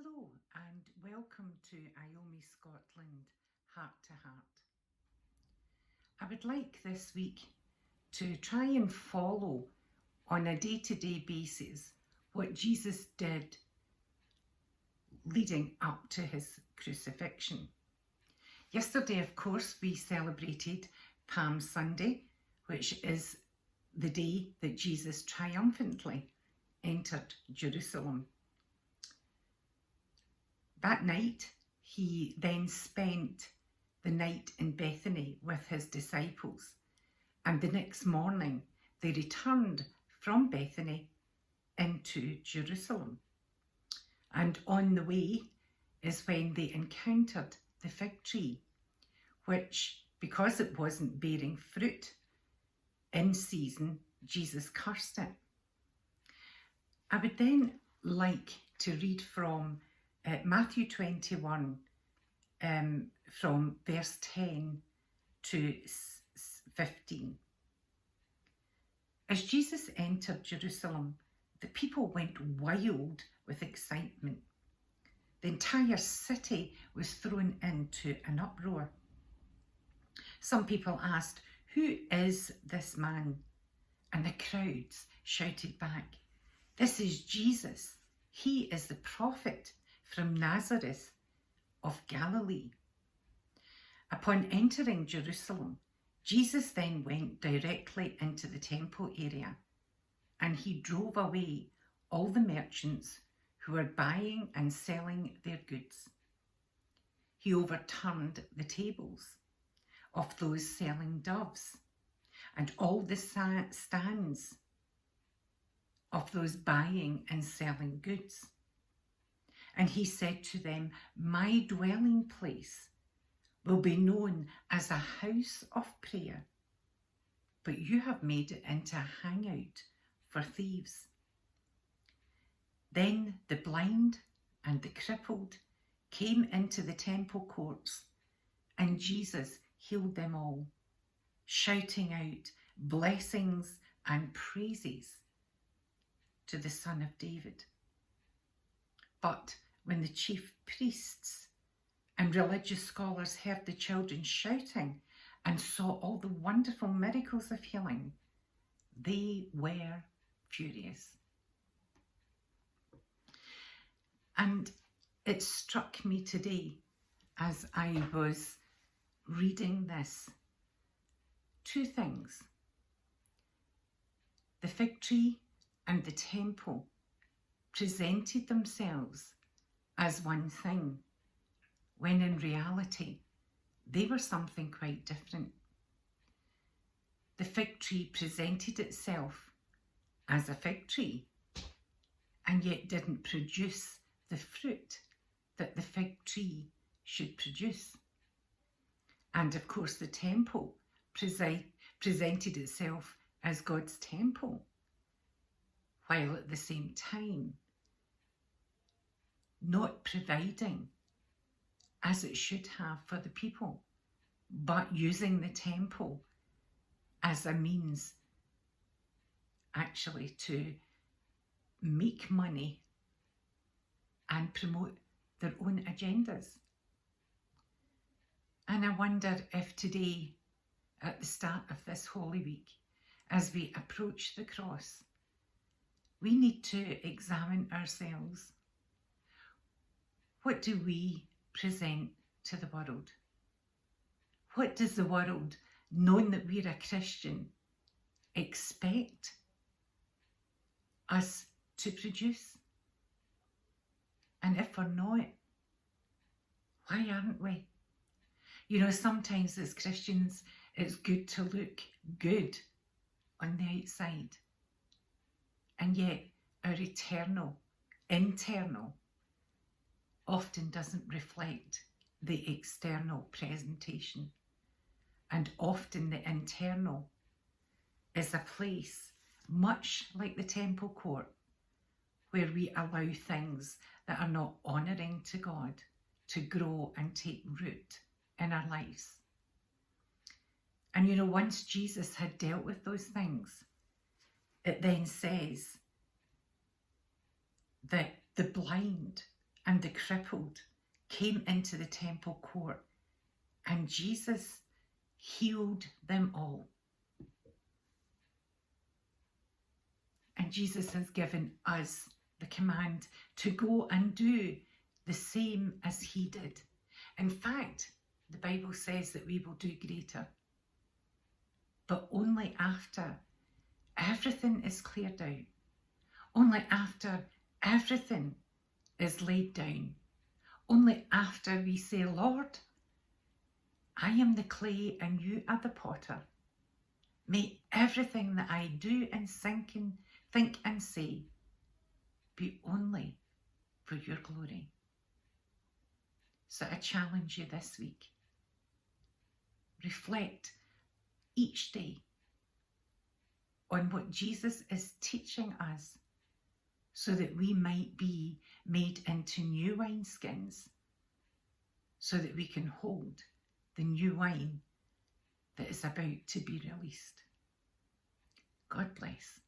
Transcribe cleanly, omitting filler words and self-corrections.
Hello and welcome to Iaomai, Scotland, Heart to Heart. I would like this week to try and follow on a day-to-day basis what Jesus did leading up to his crucifixion. Yesterday, of course, we celebrated Palm Sunday, which is the day that Jesus triumphantly entered Jerusalem. That night, he then spent the night in Bethany with his disciples, and the next morning they returned from Bethany into Jerusalem. And on the way is when they encountered the fig tree, which, because it wasn't bearing fruit in season, Jesus cursed it. I would then like to read from Matthew 21, from verse 10 to 15. As Jesus entered Jerusalem, the people went wild with excitement. The entire city was thrown into an uproar. Some people asked, "Who is this man?" And the crowds shouted back, "This is Jesus. He is the prophet from Nazareth of Galilee." Upon entering Jerusalem, Jesus then went directly into the temple area, and he drove away all the merchants who were buying and selling their goods. He overturned the tables of those selling doves and all the stands of those buying and selling goods. And he said to them, "My dwelling place will be known as a house of prayer, but you have made it into a hangout for thieves." Then the blind and the crippled came into the temple courts, and Jesus healed them all, shouting out blessings and praises to the Son of David. But when the chief priests and religious scholars heard the children shouting and saw all the wonderful miracles of healing, they were furious. And it struck me today as I was reading this, two things. The fig tree and the temple presented themselves as one thing, when in reality they were something quite different. The fig tree presented itself as a fig tree and yet didn't produce the fruit that the fig tree should produce. And of course the temple presented itself as God's temple, while at the same time not providing as it should have for the people, but using the temple as a means actually to make money and promote their own agendas. And I wonder if today, at the start of this Holy Week, as we approach the cross, we need to examine ourselves. What do we present to the world? What does the world, knowing that we're a Christian, expect us to produce? And if we're not, why aren't we? You know, sometimes as Christians, it's good to look good on the outside, and yet our internal, often doesn't reflect the external presentation. And often the internal is a place, much like the temple court, where we allow things that are not honouring to God to grow and take root in our lives. And you know, once Jesus had dealt with those things, it then says that the blind and the crippled came into the temple court, and Jesus healed them all. And Jesus has given us the command to go and do the same as he did. In fact, the Bible says that we will do greater, but only after everything is cleared out, only after everything is laid down, only after we say, Lord, I am the clay and you are the potter. May everything that I do and think and say be only for your glory. So I challenge you this week. Reflect each day on what Jesus is teaching us so that we might be made into new wineskins, so that we can hold the new wine that is about to be released. God bless.